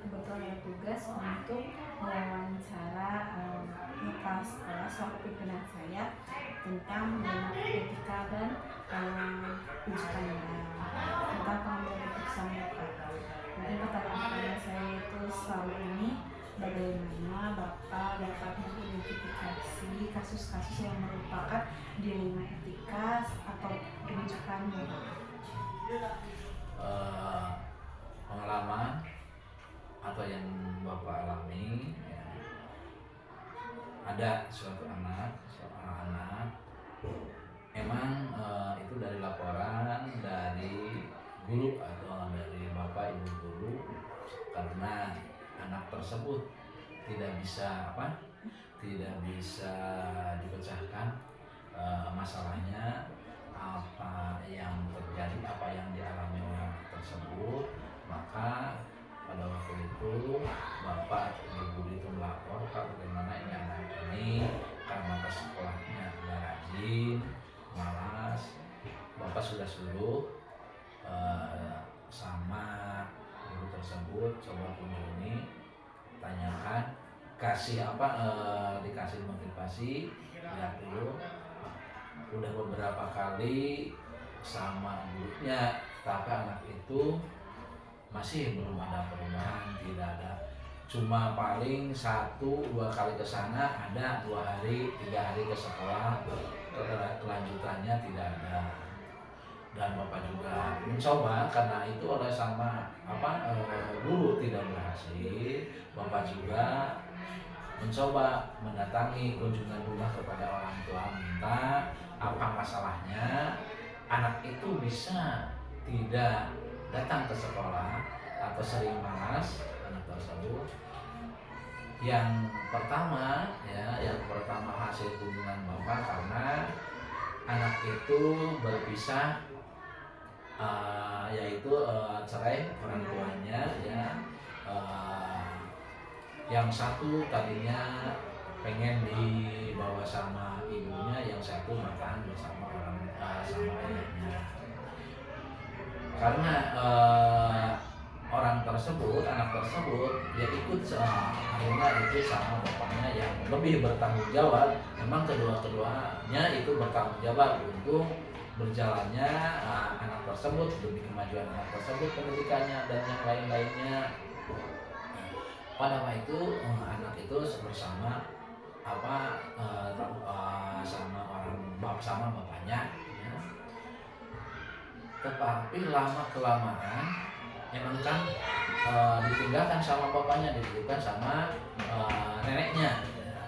kebetulan ada tugas untuk mewawancara kepala sekolah selaku pimpinan saya tentang etika dan ujian tentang pengambilan keputusan Bapak. Mungkin pertanyaan saya itu selalu ini, bagaimana Bapak dapat mengidentifikasi kasus-kasus yang merupakan dilema etika atau kebijakan Bapak? Pengalaman atau yang Bapak alami ya, ada seorang anak emang itu dari laporan dari guru atau dari Bapak Ibu guru, karena anak tersebut tidak bisa dipecahkan masalahnya, apa yang terjadi, apa yang dialami orang tersebut. Maka pada waktu itu Bapak Ibu guru itu melapor, Pak, bagaimana ini anak ini karena ke sekolahnya nggak rajin, malas. Bapak sudah suruh sama guru tersebut coba kunjungi, tanyakan, dikasih motivasi, lihat dulu. Udah beberapa kali sama gurunya, tapi anak itu masih belum ada perubahan, tidak ada. Cuma paling 1-2 kali ke sana, ada 2 hari, 3 hari ke sekolah, kelanjutannya tidak ada. Dan Bapak juga mencoba, karena itu oleh sama guru tidak berhasil. Bapak juga mencoba mendatangi kunjungan rumah kepada orang tua, minta apa masalahnya anak itu bisa tidak datang ke sekolah atau sering malas anak tersebut. Yang pertama hasil kunjungan Bapak, karena anak itu berpisah, yaitu cerai orang tuanya ya. Yang satu tadinya pengen dibawa sama ibunya, yang satu makan bersama sama ayahnya. Karena anak tersebut dia ikut akhirnya itu sama bapaknya yang lebih bertanggung jawab. Memang keduanya itu bertanggung jawab untuk berjalannya anak tersebut, demi kemajuan anak tersebut, pendidikannya dan yang lain-lainnya. Pada waktu itu anak itu bersama sama bapaknya ya. Tetapi lama kelamaan emang kan ditinggalkan sama bapaknya, dititipkan sama neneknya ya.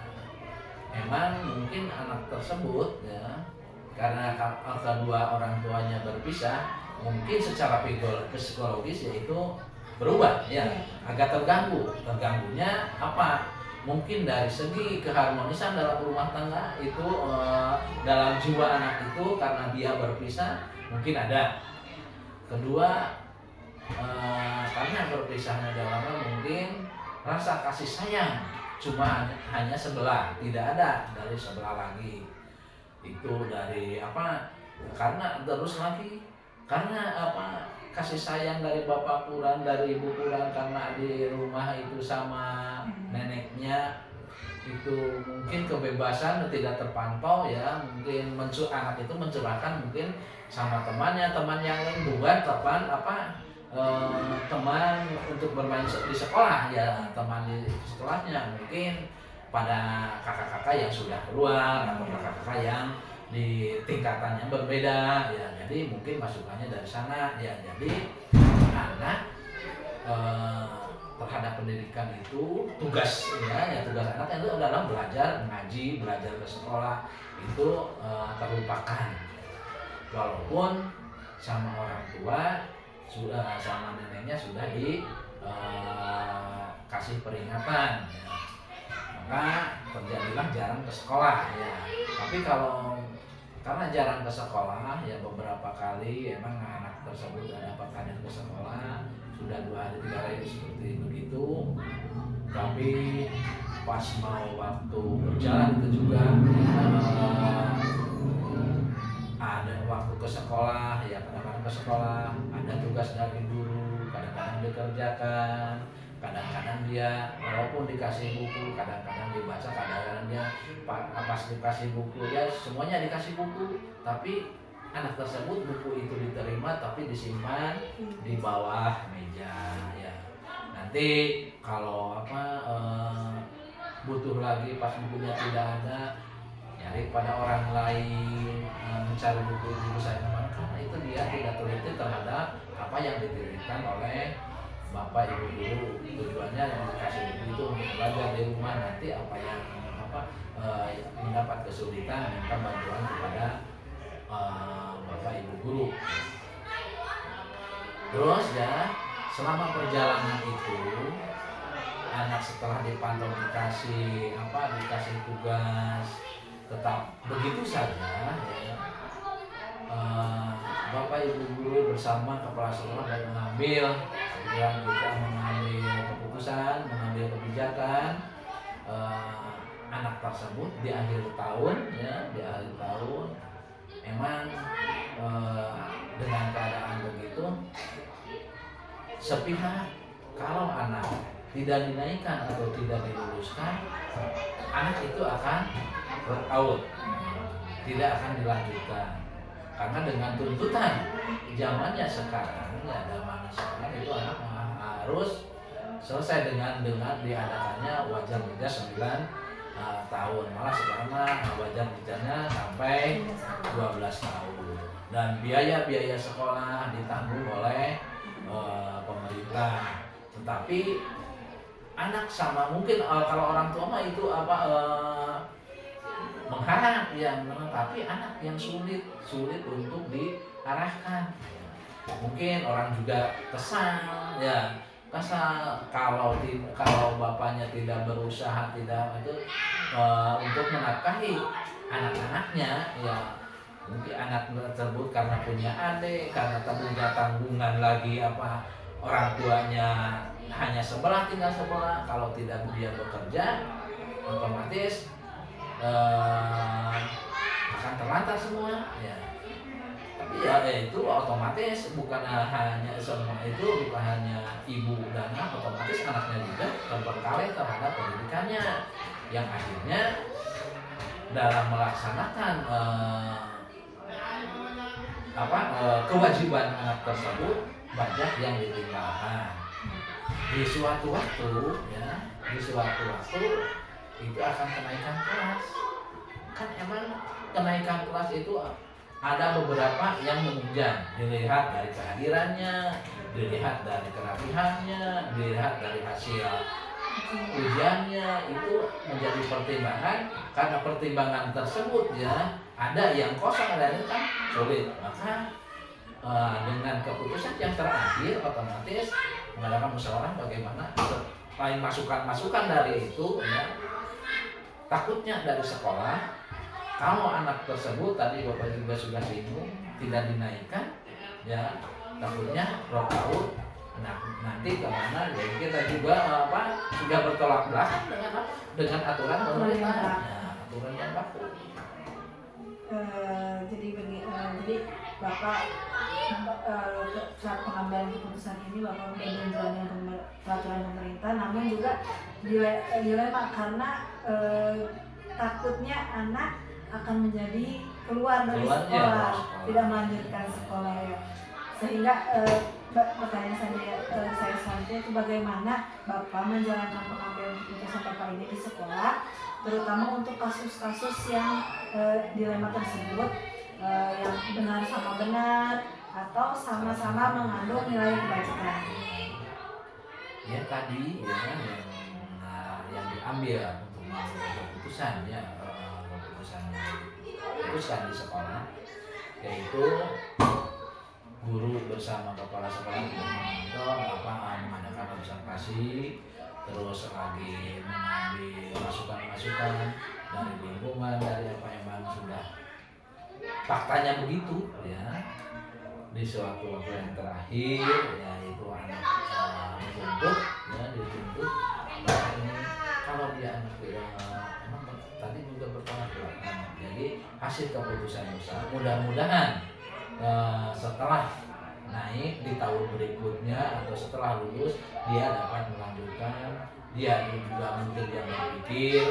Emang mungkin anak tersebut ya, karena kedua orang tuanya berpisah, mungkin secara psikologis yaitu berubah ya, agak terganggunya apa, mungkin dari segi keharmonisan dalam rumah tangga itu, dalam jiwa anak itu karena dia berpisah mungkin ada. Kedua, karena berpisahnya dalam mungkin rasa kasih sayang cuma hanya sebelah, tidak ada dari sebelah lagi. Itu dari karena terus lagi karena kasih sayang dari bapak kurang, dari ibu kurang, karena di rumah itu sama neneknya itu mungkin kebebasan tidak terpantau ya, mungkin anak itu mencurahkan mungkin sama teman yang lain, bukan teman untuk bermain di sekolah ya, teman di sekolahnya mungkin pada kakak-kakak yang sudah keluar atau kakak-kakak yang di tingkatan yang berbeda ya, jadi mungkin masukannya dari sana ya. Jadi anak terhadap pendidikan itu tugas anak itu adalah belajar mengaji, belajar ke sekolah itu terlupakan, walaupun sama orang tua sudah, sama neneknya sudah dikasih peringatan ya. Maka terjadilah jarang ke sekolah ya. Tapi karena jarang ke sekolah ya, beberapa kali emang anak tersebut ada hadir ke sekolah, sudah 2 hari 3 hari seperti begitu. Tapi pas mau waktu berjalan itu juga ada waktu ke sekolah ya, kadang-kadang ke sekolah ada tugas dari guru, kadang-kadang dikerjakan, Kadang-kadang dia walaupun dikasih buku, kadang-kadang dibaca, kadang-kadang dia pas dikasih buku ya semuanya dikasih buku, tapi anak tersebut buku itu diterima tapi disimpan di bawah meja ya. Nanti kalau butuh lagi pas bukunya tidak ada, nyari pada orang lain, mencari buku itu bisa kemana, karena itu dia tidak teliti terhadap apa yang dititipkan oleh bapak ibu guru. Tujuannya yang dikasih buku itu untuk belajar di rumah, nanti apa yang mendapat kesulitan minta bantuan kepada bapak ibu guru. Terus ya selama perjalanan itu anak setelah dipantau dikasih tugas tetap begitu saja ya. Bapak ibu guru bersama kepala sekolah dan mengambil keputusan, mengambil kebijakan anak tersebut di akhir tahun emang dengan keadaan begitu sepihak, kalau anak tidak dinaikkan atau tidak diluluskan, anak itu akan drop out, tidak akan dilanjutkan. Karena dengan tuntutan zamannya sekarang itu anak harus selesai dengan diadakannya wajar jeda 9 tahun, malah sekarang wajar jedanya sampai 12 tahun, dan biaya sekolah ditanggung oleh pemerintah. Tetapi anak sama mungkin kalau orang tua mah itu mengharap ya, tapi anak yang sulit untuk diarahkan. Mungkin orang juga kesal kalau bapaknya tidak berusaha untuk menafkahi anak-anaknya ya. Mungkin anak tersebut karena punya adik, karena punya tanggungan lagi orang tuanya hanya tinggal sebelah, kalau tidak dia bekerja otomatis akan terlantar semua ya. Tapi ya itu otomatis bukan hanya ibu dan anak, otomatis anaknya juga terbengkalai terhadap pendidikannya, yang akhirnya dalam melaksanakan kewajiban anak tersebut banyak yang ditinggalkan. Di suatu waktu itu akan kenaikan kelas. Kan emang kenaikan kelas itu ada beberapa yang menunjang, dilihat dari kehadirannya, dilihat dari kerapihannya, dilihat dari hasil ujiannya, itu menjadi pertimbangan. Karena pertimbangan tersebut ya ada yang kosong, ada yang kan sulit, maka dengan keputusan yang terakhir otomatis mengadakan musyawarah bagaimana selain masukan dari itu ya, takutnya dari sekolah kalau anak tersebut tadi Bapak juga sudah singgung tidak dinaikkan ya, takutnya drop out. Nanti kemana ya, kita juga sudah bertolak belakang dengan aturan pemerintah ya, aturan yang baku. Jadi Bapak saat pengambilan keputusan ini Bapak menjalankan dengan peraturan pemerintah, namun juga dilema karena takutnya anak akan menjadi keluar dari sekolah, tidak melanjutkan sekolah ya. Sehingga pertanyaan saya selanjutnya itu bagaimana Bapak menjalankan pengambilan keputusan Bapak ini di sekolah, terutama untuk kasus-kasus yang dilema tersebut, yang benar sama benar atau sama-sama mengandung nilai kebajikan. Ya tadi ya yang diambil untuk mengambil keputusan ya, keputusan di sekolah, yaitu guru bersama kepala sekolah mengadakan observasi, terus lagi mengambil masukan-masukan dari lingkungan, dari apa yang sudah faktanya begitu ya. Di suatu waktu yang terakhir yaitu anak dituntut ini kalau dia anak emang tadi juga bertolak belakang. Jadi hasil keputusan besar mudah-mudahan setelah naik di tahun berikutnya atau setelah lulus dia dapat melanjutkan. Dia juga mungkin dia berpikir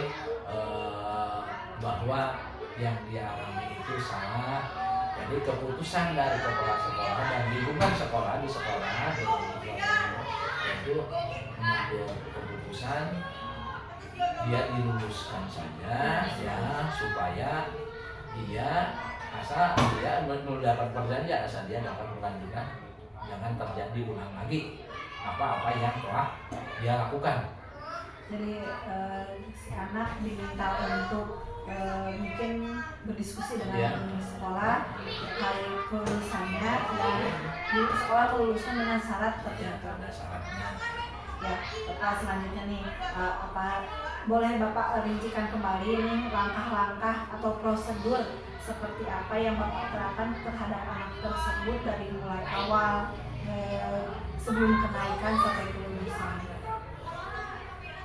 bahwa yang dia alami itu salah. Jadi keputusan dari kepala sekolah dan lingkungan sekolah di sekolah itu mengambil keputusan dia diluluskan saja ya, supaya dia asal dia mendapat perjanjian, asal dia dapat melanjutkan, jangan terjadi ulang lagi apa-apa yang telah dia lakukan. Jadi si anak diminta untuk mungkin berdiskusi dengan sekolah terkait kelulusannya, dan di sekolah kelulusan dengan syarat tertentu. Ada syaratnya. Ya, Bapak selanjutnya nih, apa boleh Bapak rincikan kembali nih langkah-langkah atau prosedur seperti apa yang Bapak terapkan terhadap anak tersebut dari mulai awal sebelum kenaikan sampai kelulusan?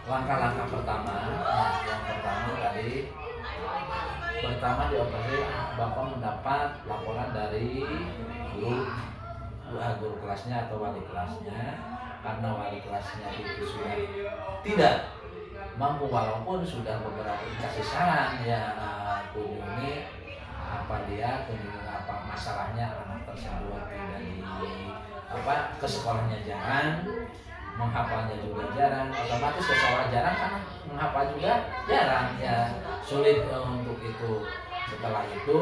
Langkah-langkah pertama, yang pertama tadi di operasi Bapak mendapat laporan dari guru kelasnya atau wali kelasnya, karena wali kelasnya itu sudah tidak mampu walaupun sudah beberapa dikasih saran ya, kunjungi apa masalahnya anak tersebut, tidak ke sekolahnya jarang, menghafalnya juga jarang, otomatis ke sekolah jarang karena menghafal juga jarang ya, sulit untuk itu. Setelah itu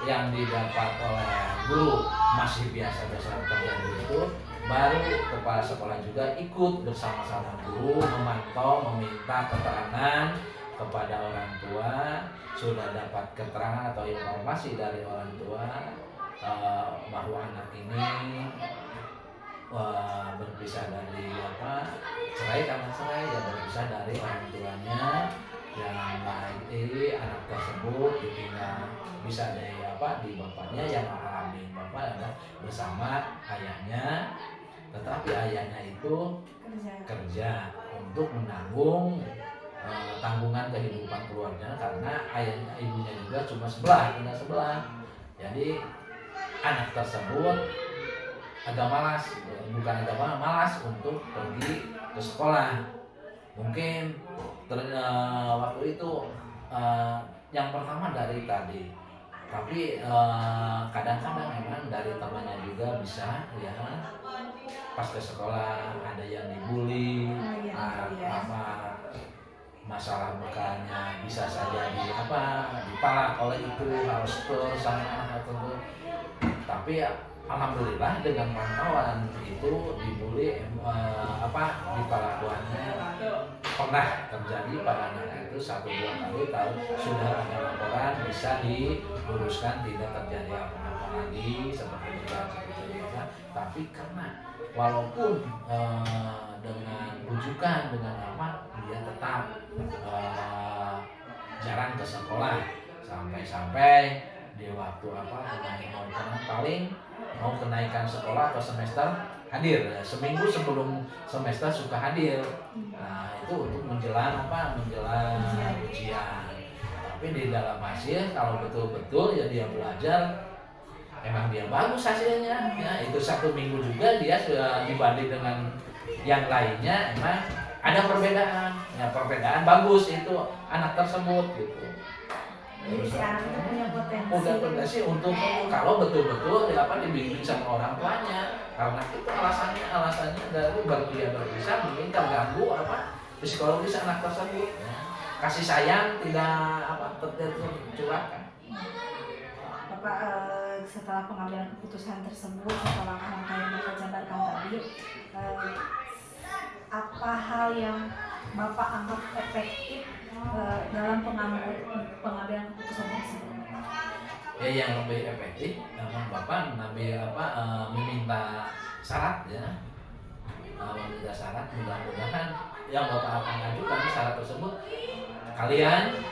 yang didapat oleh guru masih biasa-biasa terjadi itu, baru kepala sekolah juga ikut bersama-sama guru memantau, meminta keterangan kepada orang tua, sudah dapat keterangan atau informasi dari orang tua bahwa anak ini berpisah dari cerai ya, berpisah dari orang tuanya yang lain, anak tersebut ditinggal bisa dari di bapaknya yang mengalami bapak adalah bersama ayahnya, tetapi ayahnya itu kerja untuk menanggung tanggungan kehidupan keluarga, karena ayahnya ibunya juga cuma tinggal sebelah. Jadi anak tersebut malas untuk pergi ke sekolah. Mungkin waktu itu yang pertama dari tadi, tapi kadang-kadang memang dari temannya juga bisa ya, pas ke sekolah ada yang dibully, masalah mukanya bisa saja dipalak oleh itu, harus sama tertentu. Tapi alhamdulillah dengan pantauan itu dibully dipalakuannya pernah terjadi pada anak itu 1-2 kali, tahu sudah ada laporan, bisa diluruskan, tidak terjadi apa-apa lagi seperti itu. Tapi karena walaupun dengan rujukan dengan dia tetap jarang ke sekolah, sampai di waktu mau kenaikan sekolah atau semester hadir, seminggu sebelum semester suka hadir. Nah itu untuk menjelang ujian. Tapi di dalam hasil kalau betul-betul ya dia belajar, emang dia bagus hasilnya ya, itu 1 minggu juga dia sudah dibanding dengan yang lainnya, emang ada perbedaan bagus itu anak tersebut gitu. Jadi si anak itu punya potensi untuk kalau betul-betul dibimbing sama orang tuanya, karena itu alasannya dari dia berpisah mungkin terganggu psikologis anak tersebut ya. Kasih sayang tidak tercurahkan. Bapak setelah pengambilan keputusan tersebut, setelah langkah yang Bapak jabarkan tadi, apa hal yang Bapak anggap efektif dalam pengambilan keputusan tersebut? Ya yang lebih efektif, Bapak meminta syarat ya, mudah-mudahan yang Bapak akan ajukan syarat tersebut, kalian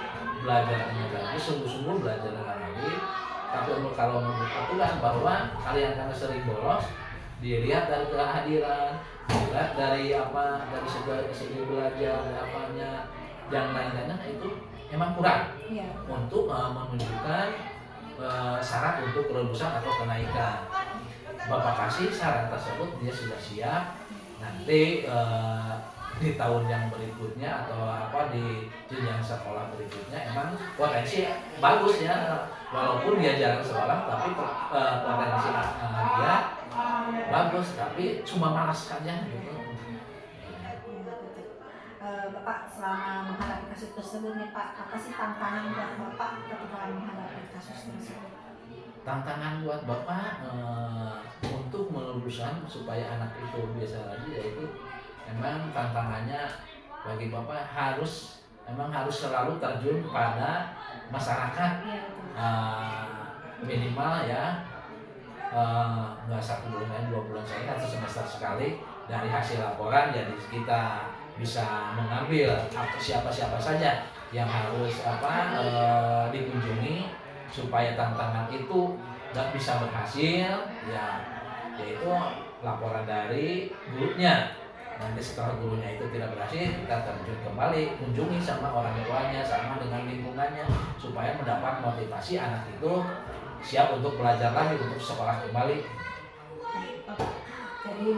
belajarnya bagus, sungguh-sungguh belajar lagi. Tapi kalau menurut aturan bahwa kalian karena sering bolos, dilihat dari kehadiran, dilihat dari segi belajar, yang lain-lainnya itu memang kurang ya, untuk menunjukkan syarat untuk kelulusan atau kenaikan. Bapak kasih saran tersebut, dia sudah siap. Nanti di tahun yang berikutnya atau di jenjang sekolah berikutnya emang potensi bagus ya, walaupun dia jarang sekolah tapi potensi dia bagus, tapi cuma malas saja gitu. Bapak selama menghadapi kasus tersebut nih Pak, apa sih tantangan buat Bapak ketika menghadapi kasus tersebut? Tantangan buat Bapak untuk meluruskan supaya anak itu biasa lagi, yaitu memang tantangannya bagi Bapak harus selalu terjun pada masyarakat, minimal ya nggak 1 bulan 2 bulan saja, 1 semester sekali. Dari hasil laporan jadi kita bisa mengambil siapa saja yang harus dikunjungi supaya tantangan itu bisa berhasil ya, yaitu laporan dari gurunya. Nanti setelah gurunya itu tidak berhasil, kita terjun kembali, kunjungi sama orang tuanya, sama dengan lingkungannya, supaya mendapat motivasi anak itu siap untuk belajar lagi, untuk sekolah kembali. Jadi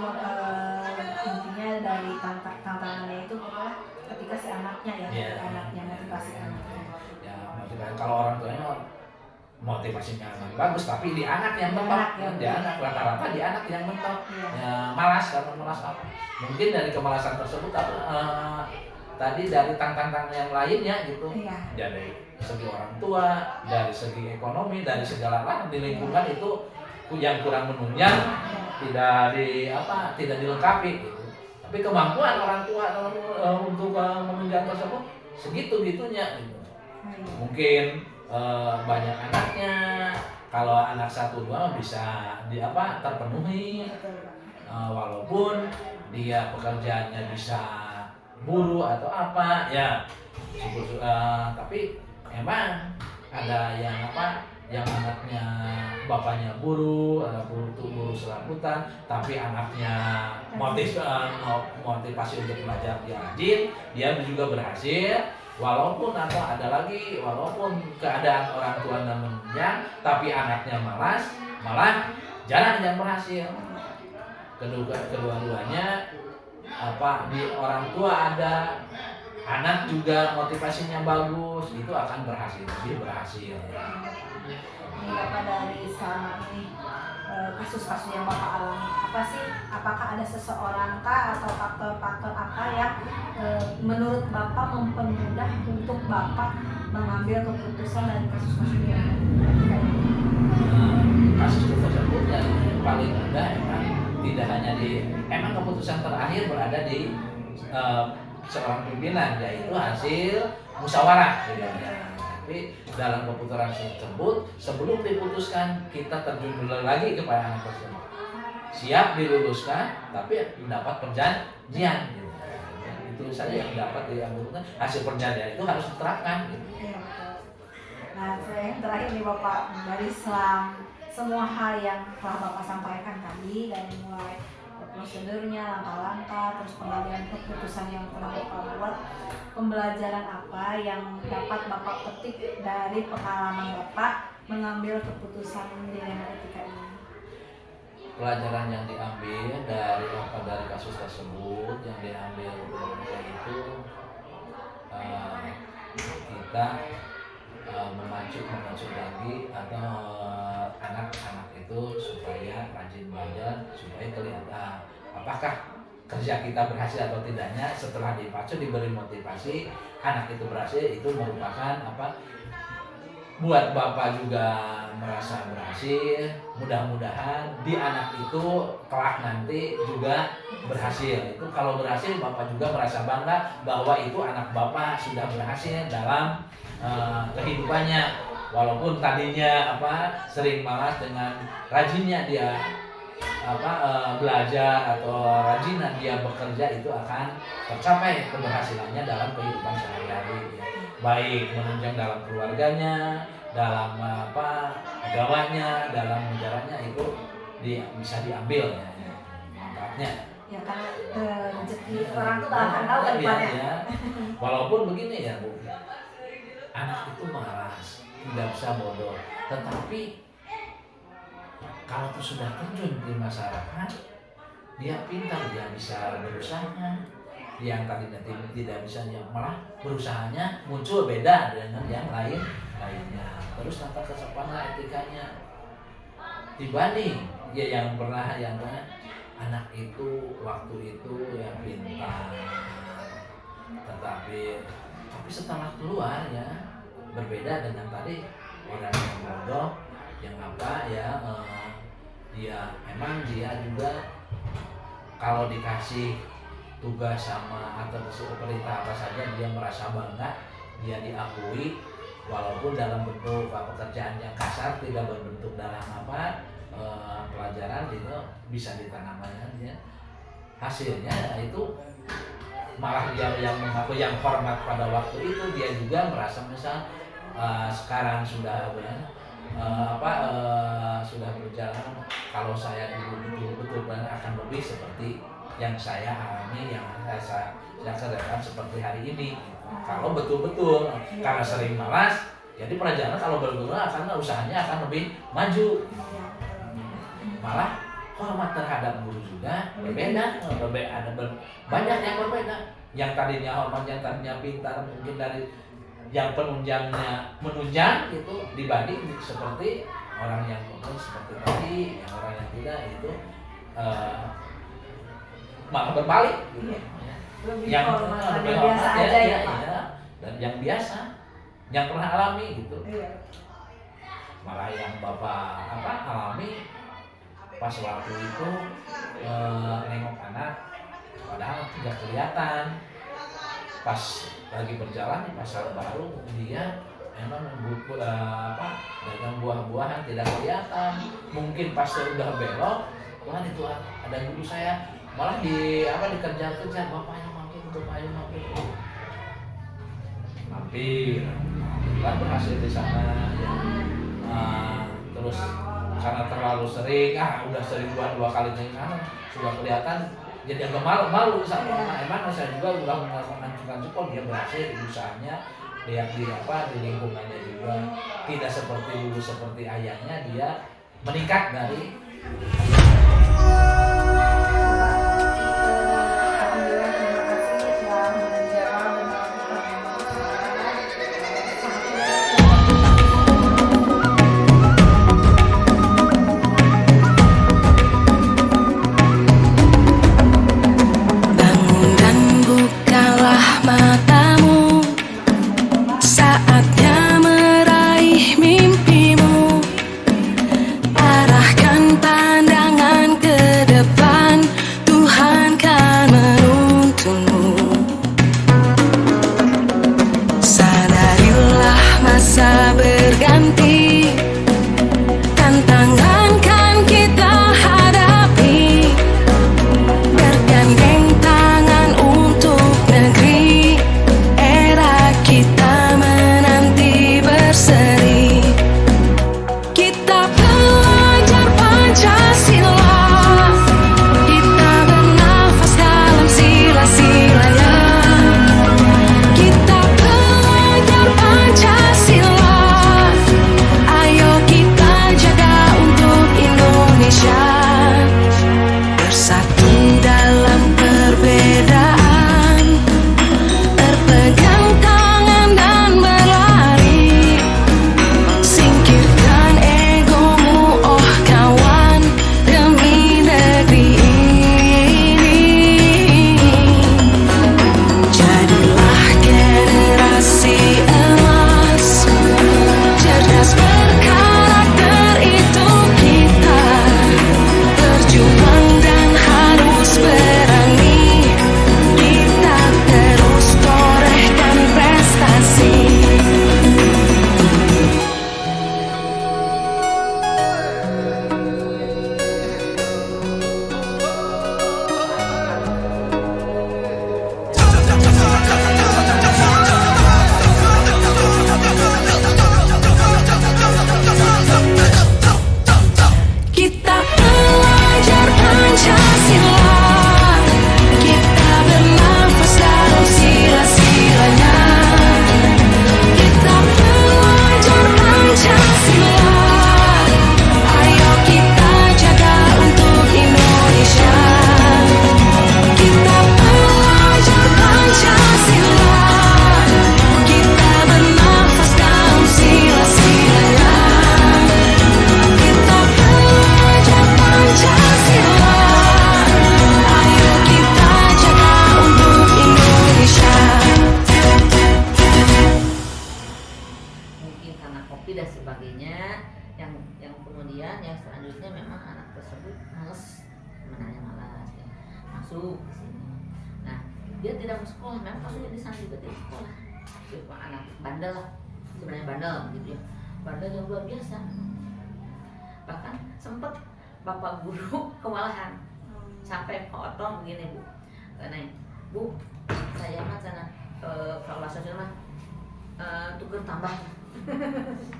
intinya dari tantangannya itu ketika si anaknya anaknya motivasi anaknya. Ya, motivasi kalau orang tuanya motivasinya bagus, tapi di anak yang mentok, rata-rata di anak yang mentok, ya, malas karena malas apa? Mungkin dari kemalasan tersebut tadi dari tantangan yang lainnya gitu, dari segi orang tua, dari segi ekonomi, dari segala hal di lingkungan itu yang kurang menunjang, tidak dilengkapi gitu. Tapi kemampuan orang tua untuk menunjang tersebut segitu-gitunya gitu. Mungkin banyak anaknya, kalau anak 1-2 bisa terpenuhi, walaupun dia pekerjaannya bisa buruh atau apa ya, tapi emang ada yang anaknya bapaknya buruh, buruh serabutan, tapi anaknya motivasi untuk belajar dia rajin, dia juga berhasil. Walaupun walaupun keadaan orang tua menunjang, tapi anaknya malas, malah jarang yang berhasil. Kedua-duanya di orang tua ada, anak juga motivasinya bagus, itu akan lebih berhasil. Ini Bapak dari selama ini kasus-kasus yang Bapak alami, apakah ada seseorang atau faktor-faktor apa yang menurut Bapak mempermudah untuk Bapak mengambil keputusan dari kasus-kasus yang kasus tersebut yang paling mudah tidak hanya emang keputusan terakhir berada di seorang pimpinan, yaitu hasil musyawarah gitu ya. Tapi dalam keputusan tersebut, sebelum diputuskan, kita terjun dulu lagi kepada anak tersebut. Siap diluluskan, tapi mendapat perjanjian gitu. Itu saja yang dapat diambilkan, hasil perjanjian itu harus diterapkan gitu. Nah, yang terakhir nih Bapak, dari semua hal yang telah Bapak sampaikan tadi, dari mulai prosedurnya, langkah-langkah, terus pengambilan keputusan yang telah Bapak buat, pembelajaran apa yang dapat Bapak petik dari pengalaman Bapak mengambil keputusan dilema etika ini? Pelajaran yang diambil dari kasus tersebut yang diambil yaitu kita memacu lagi atau anak-anak itu supaya rajin belajar, supaya kelihatan apakah kerja kita berhasil atau tidaknya. Setelah dipacu, diberi motivasi, anak itu berhasil, itu merupakan buat Bapak juga merasa berhasil. Mudah-mudahan di anak itu kelak nanti juga berhasil. Itu kalau berhasil, Bapak juga merasa bangga bahwa itu anak Bapak sudah berhasil dalam kehidupannya. Walaupun tadinya sering malas, dengan rajinnya dia belajar atau rajinan dia bekerja, itu akan tercapai keberhasilannya dalam kehidupan sehari-hari ya. Baik menunjang dalam keluarganya, dalam agamanya, dalam negaranya, itu bisa diambil ya manfaatnya. Ya karena rezeki orang tuh akan tahu ya. Walaupun begini ya Bu, anak itu malas, tidak bisa bodoh, tetapi kalau tuh sudah terjun di masyarakat, dia pintar, dia bisa berusaha. Yang tadinya tidak bisa, yang malah berusahanya muncul beda dengan yang lainnya. Terus tata kesopanan etikanya dibanding ya yang pernah anak itu waktu itu yang pintar, tetapi setelah keluar ya berbeda dengan tadi orang yang bodoh yang apa ya, dia emang dia juga kalau dikasih tugas sama atau disuruh perintah apa saja dia merasa bangga, dia diakui walaupun dalam bentuk pekerjaan yang kasar, tidak berbentuk dalam pelajaran itu bisa ditanamkan ya. Hasilnya itu malah dia yang mengaku yang hormat pada waktu itu, dia juga merasa misal sekarang sudah sudah berjalan, kalau saya dulu betul akan lebih seperti yang saya alami, yang saya kerjakan seperti hari ini. Kalau betul-betul karena sering malas, jadi perjalanan kalau betul-betul akan usahanya akan lebih maju. Malah hormat terhadap guru juga berbeda, banyak yang berbeda. Yang tadinya hormat, yang tadinya pintar, mungkin dari yang penunjangnya menunjang itu dibanding seperti orang yang seperti tadi, yang orang yang tidak itu malah berbalik gitu. Lebih Yang hormat, lebih biasa hormat aja ya, Pak. ya, dan yang biasa, yang pernah alami gitu. Iya. Malah yang Bapak alami pas waktu itu nengok anak, padahal tidak kelihatan. Pas lagi berjalan di pasar baru, dia emang dagang buah-buahan tidak kelihatan. Mungkin pas udah belok, wah itu ada guru saya malah dikejar-kejar, bapaknya mampir, mampir kan berhasil di sana ya. Terus karena terlalu sering, udah sering dua kali ke sana sudah kelihatan, jadi agak malu sama emang saya juga udah mengancurkan jempol, dia berhasil di usahanya, lihat di lingkungannya juga tidak seperti dulu seperti ayahnya, dia meningkat dari Arahkan pandangan kemudian yang selanjutnya memang anak tersebut malas, sebenarnya malas ya, masuk ke sini. Nah dia tidak mau sekolah, memang maksudnya di sana juga tidak sekolah. Cuma anak bandel lah, sebenarnya bandel gitu ya, bandel yang luar biasa. Bahkan sempat bapak guru kewalahan sampai potong begini bu, karena bu saya mah sana kalau bahasa Sunda mah tuker tambah.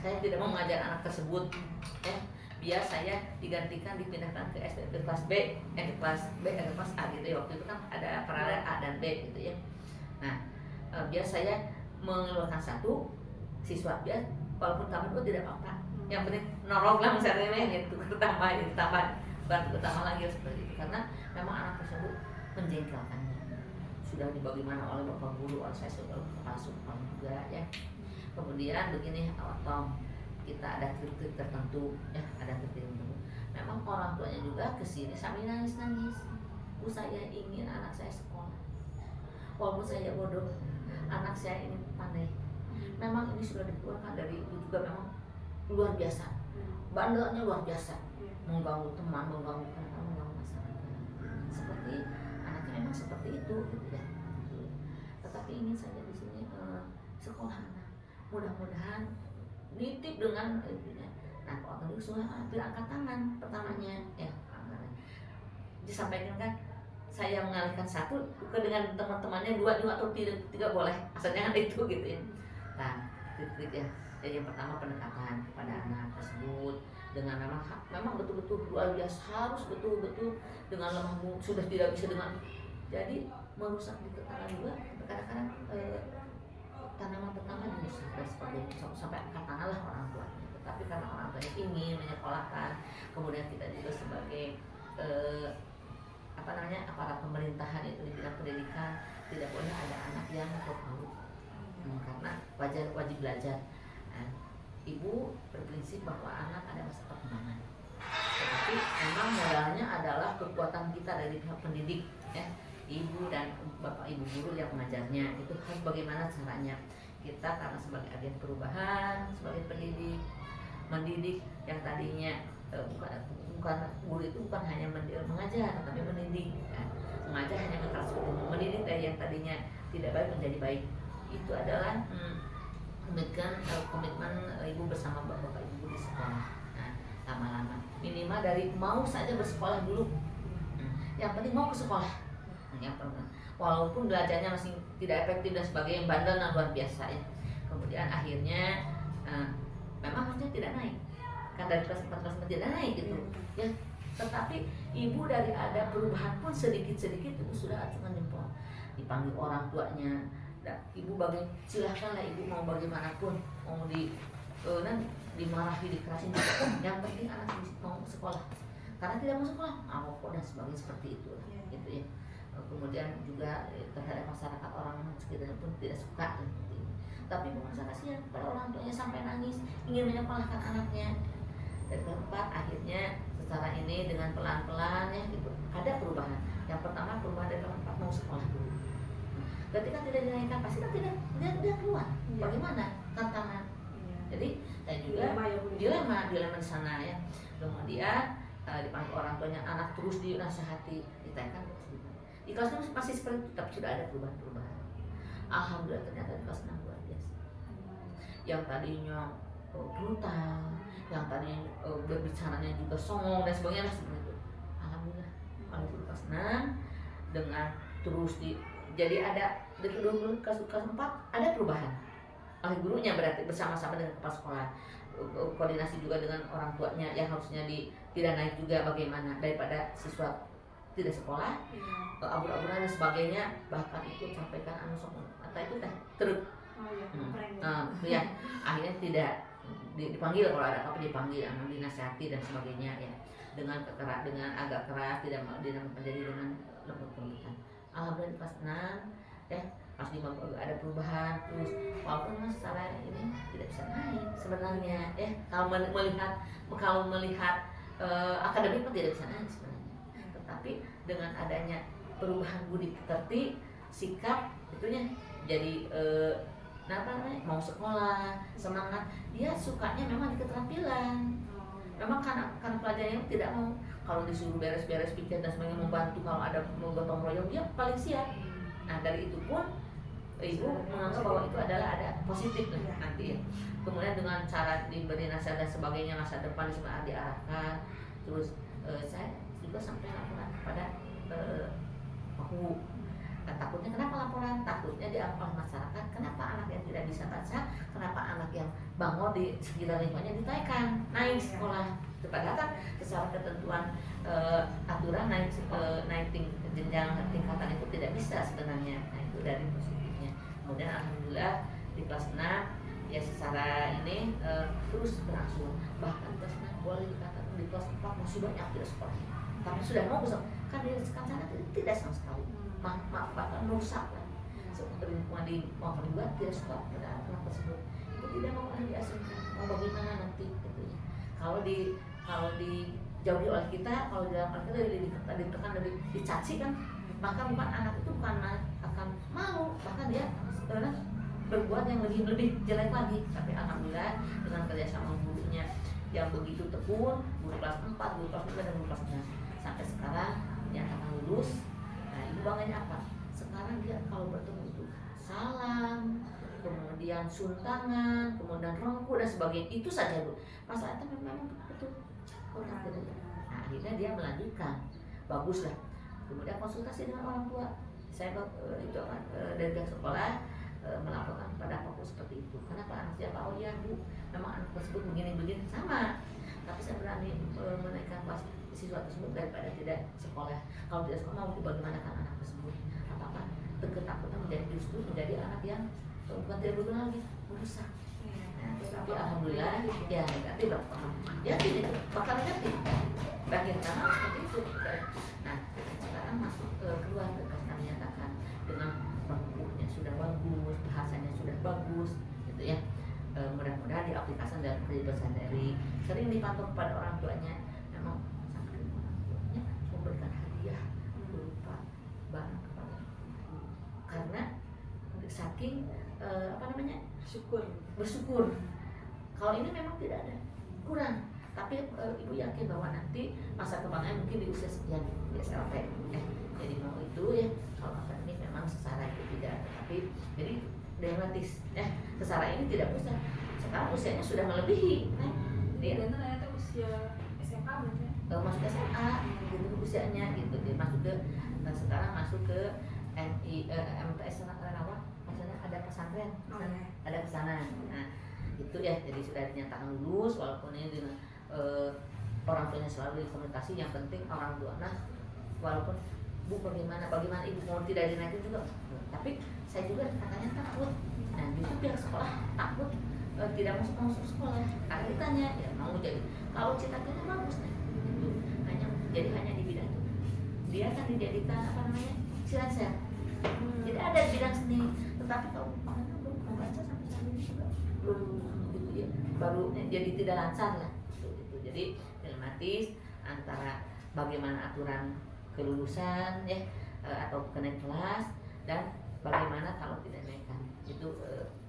Saya tidak mau mengajar anak tersebut ya, biar saya digantikan dipindahkan ke SD ke kelas B, ke kelas B ke kelas A gitu ya. Waktu itu kan ada paralel A dan B gitu ya. Nah biar saya mengeluarkan satu siswa, biar walaupun tambah itu tidak apa-apa, yang penting nolong lah misalnya gitu, tambah bantu tambah lagi seperti itu, karena memang anak tersebut menjengkelkannya. Sudah dibagaimana oleh bapak guru, oleh saya sudah kepala sekolah juga ya. Kemudian begini, otong kita ada trik-trik tertentu ya, ada trik tertentu. Memang orang tuanya juga kesini sambil nangis-nangis, bu saya ingin anak saya sekolah, walaupun saya bodoh, anak saya ini pandai. Memang ini sudah dikeluarkan dari itu juga, memang luar biasa, bandelnya luar biasa, mengganggu teman, mengganggu anak, mengganggu masyarakat. Seperti anaknya memang seperti itu gitu ya. Tetapi ingin saja di sini sekolah anak, mudah-mudahan nitip dengan itunya. Nah kalau tadi sudah tidak angkat tangan pertamanya ya, disampaikan kan saya mengalihkan satu ke dengan teman-temannya dua atau tiga boleh, asalnya kan itu gitu ya. Nah titik ya. Jadi yang pertama pendekatan kepada anak tersebut dengan memang betul-betul luar biasa, harus betul-betul dengan lemah sudah tidak bisa dengan, jadi merusak di tetangga juga. Kadang-kadang tanaman pertama dirusak dan sebagainya sampai angkat tangan lah orang tuanya. Tetapi karena orang tuanya ingin menyekolahkan, kemudian kita juga sebagai aparat pemerintahan itu di bidang pendidikan tidak boleh ada anak yang berpaut, karena wajib belajar. Nah, ibu berprinsip bahwa anak ada masa perkembangan, tetapi memang modalnya adalah kekuatan kita dari pihak pendidik ya, ibu dan bapak ibu guru yang mengajarnya. Itu harus bagaimana caranya kita, karena sebagai agen perubahan, sebagai pendidik, mendidik yang tadinya bukan guru itu bukan hanya mengajar tapi mendidik ya. Mengajar hanya mendidik dari yang tadinya tidak baik menjadi baik. Itu adalah komitmen ibu bersama bapak ibu di sekolah. Nah, lama-lama minimal dari mau saja bersekolah dulu, yang penting mau ke sekolah, yang penting walaupun belajarnya masih tidak efektif dan sebagainya, bandel dan luar biasa ya. Kemudian akhirnya memang harusnya tidak naik kan, dari kelas 4 kelas 5 tidak naik gitu ya, tetapi ibu dari ada perubahan pun sedikit-sedikit itu sudah acungan jempol, dipanggil orang tuanya. Nah, ibu silahkanlah ibu mau bagaimanapun, mau dimarahi, dikerasin, yang penting anak mau sekolah, karena tidak mau sekolah kok dan sebagainya seperti itu gitu ya. Kemudian juga terhadap masyarakat orang sekitarnya pun tidak suka seperti itu. Tapi bukan saya kasihan pada orang tuanya sampai nangis ingin menyekolahkan anaknya. Dan keempat, akhirnya secara ini dengan pelan-pelan ya gitu ada perubahan. Yang pertama, perubahan dari keempat mau sekolah dulu. Ketika tidak dinaikkan pasti kan tidak keluar. Bagaimana tantangan? Jadi saya juga dilema di sana ya. Kemudian dipanggil orang tuanya, anak terus dinasihati, ditaikkan di kelas 6 masih seperti itu, tapi sudah ada perubahan. Alhamdulillah ternyata di kelas 6 luar biasa. Yang tadinya brutal, yang tadinya berbicaranya juga songong dan sebagainya seperti itu. Alhamdulillah di kelas 6 dengan terus jadi ada di kelas 4 ada perubahan oleh gurunya, berarti bersama-sama dengan kepala sekolah, koordinasi juga dengan orang tuanya yang harusnya tidak naik juga, bagaimana daripada siswa tidak sekolah, abur-aburan dan sebagainya, bahkan ikut sampaikan atau itu truk ya, akhirnya tidak dipanggil, kalau ada apa dipanggil, dinasihati dan sebagainya ya, dengan agak keras, tidak menjadi dengan lembut pemikiran. Alhamdulillah kelas 6 ya, kelas 5 ada perubahan terus, walaupun masalah ini tidak bisa naik sebenarnya ya, kalau melihat akademik pun tidak bisa naik sebenarnya, tetapi dengan adanya perubahan budi pekerti, sikap itunya jadi mau sekolah, semangat, dia sukanya memang di keterampilan memang karena pelajarannya tidak mau, kalau disuruh beres-beres pikir dan sebagainya, membantu kalau ada gotong royong dia paling siap. Nah dari itu pun ibu menganggap bahwa itu adalah ada positif lah nanti ya. Kemudian dengan cara diberi nasihat dan sebagainya, masa depan diarahkan. Terus saya juga sampai laporan kepada aku. Takutnya kenapa laporan? Takutnya dianggap oleh masyarakat, kenapa anak yang tidak bisa baca, kenapa anak yang bangor di sekitar lingkungannya ditaikkan naik sekolah. Padahal kan secara ketentuan aturan naik jenjang tingkatan itu tidak bisa sebenarnya. Nah itu dari positifnya. Kemudian alhamdulillah di kelas 6 ya secara ini terus berlangsung. Bahkan kelas 6 boleh dikatakan di kelas 4 masih banyak tidak sekolah, tapi sudah mau besok kan di sana tidak sama sekali. Maaf bahkan merusak lah. Lingkungan mau dibuat tidak suka pada anak tersebut, itu tidak mau diasingkan. Mau bagaimana nanti gitu ya. Kalau dijauhi oleh kita, kalau di dalam kita ditekan dari dicaci kan, maka bukan anak itu bukan akan mau, bahkan dia berbuat yang lebih jelek lagi. Tapi alhamdulillah dengan kerjasama gurunya yang begitu tekun, guru kelas 4, guru kelas 5 dan guru kelas 6 sampai sekarang dinyatakan lulus. Nah ibu bangganya apa? Sekarang dia kalau bertemu itu salam, kemudian suntangan, kemudian rengku dan sebagainya, itu saja bu. Masa itu memang betul. Nah akhirnya dia melanjutkan, bagus lah. Kemudian konsultasi dengan orang tua. Saya itu dari pihak sekolah melaporkan kepada aku seperti itu. Kenapa anak siapa? Oh iya bu, memang anak tersebut begini-begini sama. Tapi saya berani menaikkan kelas siswa tersebut daripada tidak sekolah. Kalau tidak sekolah mau bagaimanakan anak tersebut? Apakah ketakutan justru menjadi anak yang bukan tidak berguna lagi, merusak. Nah, tapi alhamdulillah ya negatif lah. Ya tidak, bakal negatif. Bagi karena seperti itu. Nah sekarang masuk keluar kami nyatakan dengan bangkunya sudah bagus, bahasanya sudah bagus, gitu ya. Mudah-mudahan diaplikasikan dalam kehidupan sehari-hari. Sering dipantau kepada orang tuanya, memang sampai orang tuanya memberikan hadiah berupa barang kepada ibu, karena saking bersyukur. Kalau ini memang tidak ada kurang, tapi ibu yakin bahwa nanti masa kebanggaan mungkin di usia sekian ya sampai jadi mau itu ya. Kalau akademik memang secara itu tidak, tapi jadi dramatis secara ini tidak bisa. Sekarang usianya sudah melebihi dia ternyata usia SMA berarti masuk SMA gitu usianya gitu. Dia masuk ke sekarang masuk ke MTS Renawa, maksudnya ada pesantren, ada kesana. Nah itu ya, jadi sudah dinyatakan lulus walaupun ini dengan orang tuanya selalu dikomunikasi. Yang penting orang tua, nah walaupun bu bagaimana ibu mau tidak dinaikin juga, tapi saya juga katanya takut. Nah itu pihak sekolah takut tidak masuk sekolah. Karena ditanya ya mau jadi, kalau cita-citanya bagus nih itu hanya di bidang itu dia akan dijadikan freelancer. Jadi ada di bidang seni, tetapi kalau belum membaca sampai saat ini juga belum gitu ya, baru jadi tidak lancar lah gitu. Jadi dilematis antara bagaimana aturan kelulusan ya atau kenaik kelas dan bagaimana kalau tidak naikkan. Itu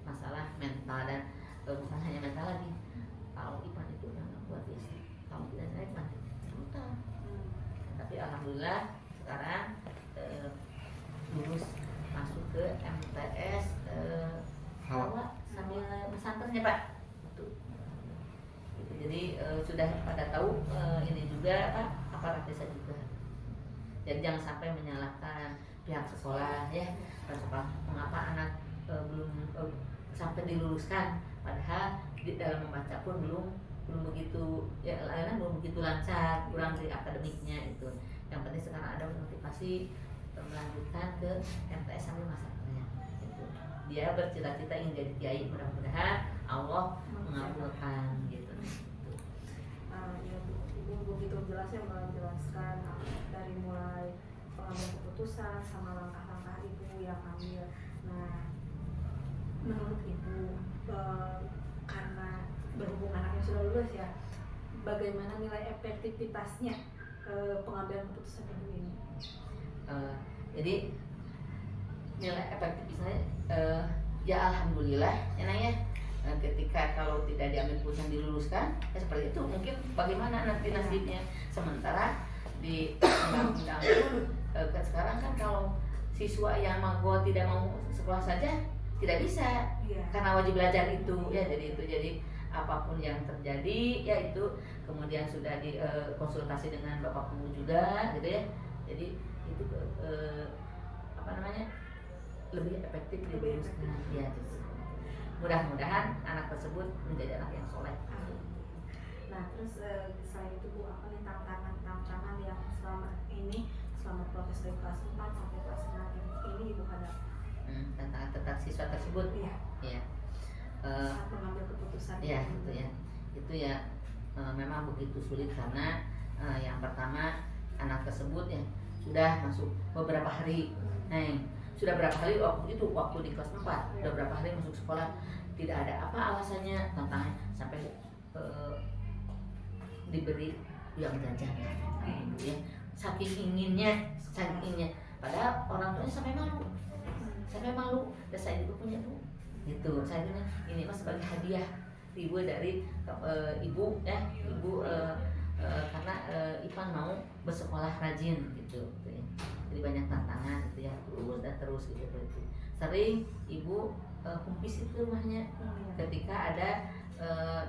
masalah mental dan bukan hanya mental lagi. Kalau IPA itu udah luar biasa, kalau tidak naik nanti brutal. Tapi alhamdulillah sekarang lulus masuk ke MTS Hawa sambil pesantrennya Pak. Gitu. Jadi sudah pada tahu ini juga Pak, aparat desa juga. Jadi jangan sampai menyalahkan pihak sekolah ya, sekolah mengapa anak belum sampai diluluskan, padahal di dalam membaca pun belum begitu ya, belum begitu lancar, kurang dari akademiknya itu. Yang penting sekarang ada motivasi melanjutkan ke MTS sambil masaknya gitu. Dia bercita-cita ingin jadi kiai, mudah-mudahan Allah mengabulkan gitu. Ya ibu begitu jelasnya menjelaskan dari mulai pengambilan keputusan sama langkah-langkah ibu yang ambil. Nah menurut ibu karena berhubung anaknya sudah lulus ya, bagaimana nilai efektivitasnya pengambilan keputusan ibu ini? Jadi nilai efektivitasnya ya alhamdulillah ya ketika kalau tidak diambil keputusan diluluskan ya seperti itu, mungkin bagaimana nanti nasibnya. Sementara di undang-undang itu sekarang kan kalau siswa yang magot tidak mau sekolah saja tidak bisa karena wajib belajar itu ya. Jadi apapun yang terjadi ya itu kemudian sudah dikonsultasi dengan Bapak Guru juga gitu ya. Jadi itu lebih efektif diluluskan ya. Mudah-mudahan anak tersebut menjadi anak yang soleh. Nah terus selain itu Bu, apa nih tantangan yang selama proses dari kelas 4 sampai kelas 6 ini Ibu hadapi? Tantangan tentang siswa tersebut. Iya. Saat mengambil keputusan. Iya itu ya memang begitu sulit karena yang pertama anak tersebut ya sudah masuk beberapa hari. Sudah berapa hari waktu di kelas 4 sudah berapa hari masuk sekolah, tidak ada apa alasannya, tantangan sampai diberi uang jajan ya. Saking inginnya padahal orang tuanya sampai malu dan saya juga punya Bu gitu. Saya bilang ini mas sebagai hadiah ibu dari ibu karena Ipan mau bersekolah rajin gitu ya. Jadi banyak tantangan gitu ya, terus gitu. Sering ibu kumpis itu rumahnya ketika ada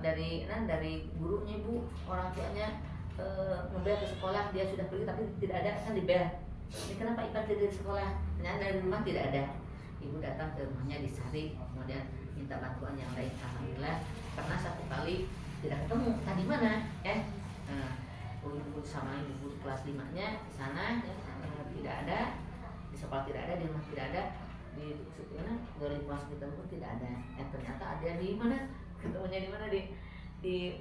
dari gurunya Bu, orang tuanya membel ke sekolah, dia sudah pergi tapi tidak ada, kan dibel. Ini kenapa Ipan tidak di sekolah? Ternyata dari rumah tidak ada. Ibu datang ke rumahnya disaring, kemudian minta bantuan yang lain. Alhamdulillah pernah satu kali tidak ketemu, tadi mana ibu sama ibu kelas 5-nya di sana ya, tidak ada di sekolah, tidak ada di rumah, tidak ada di mana dari kelas kita pun tidak ada. Ternyata ada di mana, ketemunya di mana di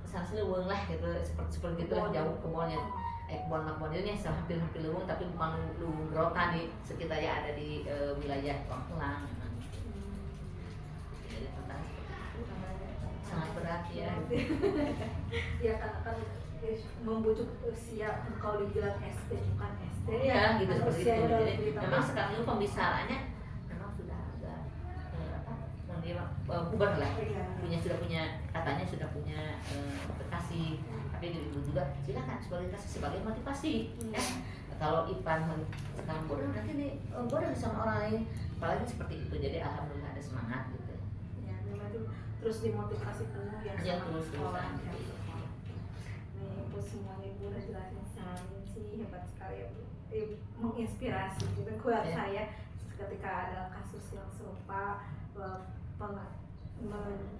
sana leuweung lah gitu, seperti itu lah, jauh kebunnya kebun-kebunnya hampir leuweung tapi bukan leuweung gerokan di sekitar ya, ada di wilayah Pangkelang. Jadi tentang sangat berat ya. Ya kan membujuk usia kalau dibilang SD bukan SD ya gitu kan seperti itu. Jadi memang memang sekarang itu pembicaranya memang sudah agak bubar lah. Sudah punya katanya sudah punya kekasih, tapi ibu juga silakan sebagai motivasi ya. Kalau Ipan sekarang bodoh nanti bodoh sama orang lain, apalagi seperti itu. Jadi alhamdulillah ada semangat gitu ya. Memang itu terus dimotivasi penuh ya terus sekolah. Nih semuanya Ibu udah jelasin secara sih, hebat sekali ya Bu, menginspirasi juga buat saya ketika ada kasus yang serupa,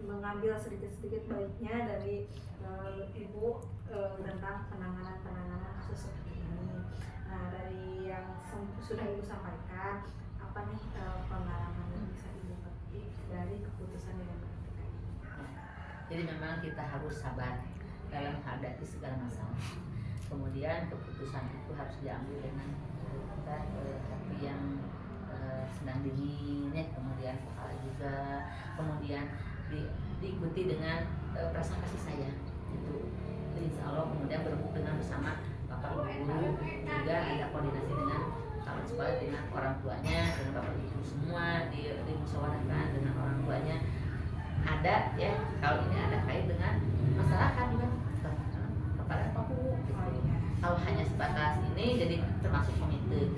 mengambil sedikit-sedikit baiknya dari Ibu tentang penanganan kasus seperti ini. Nah dari yang sudah Ibu sampaikan, apa nih pengalaman yang bisa Ibu petik dari keputusan yang diambil? Jadi memang kita harus sabar dalam menghadapi segala masalah. Kemudian keputusan itu harus diambil dengan hati yang sedang dingin ya, kemudian kepala juga, kemudian diikuti dengan perasaan kasih sayang itu. Jadi insya Allah kemudian berhubung dengan bersama Bapak Guru, juga ada koordinasi dengan kawan sekolah, dengan orang tuanya, dengan Bapak Ibu semua dimusyawarahkan dengan orang tuanya. Ada ya, kalau ini ada kait dengan masyarakat juga kepada Pak Guru gitu. Kalau hanya sebatas ini jadi termasuk komite.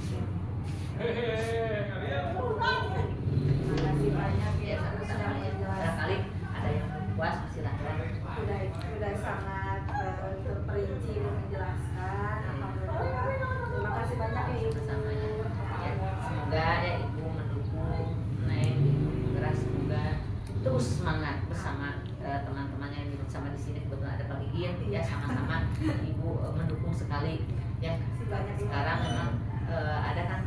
Makasih banyak ya, Barangkali ada yang puas silakan. Udah sangat terperinci menjelaskan. Alhamdulillah. Terima kasih banyak ya Ibu. Bersamanya. Ya, semoga ya Ibu mendukung Neng Geras, semoga terus semangat bersama teman-temannya yang bersama di sini. Kebetulan ada Pak Igin ya, sama-sama Ibu mendukung sekali ya. Sekarang memang ada kan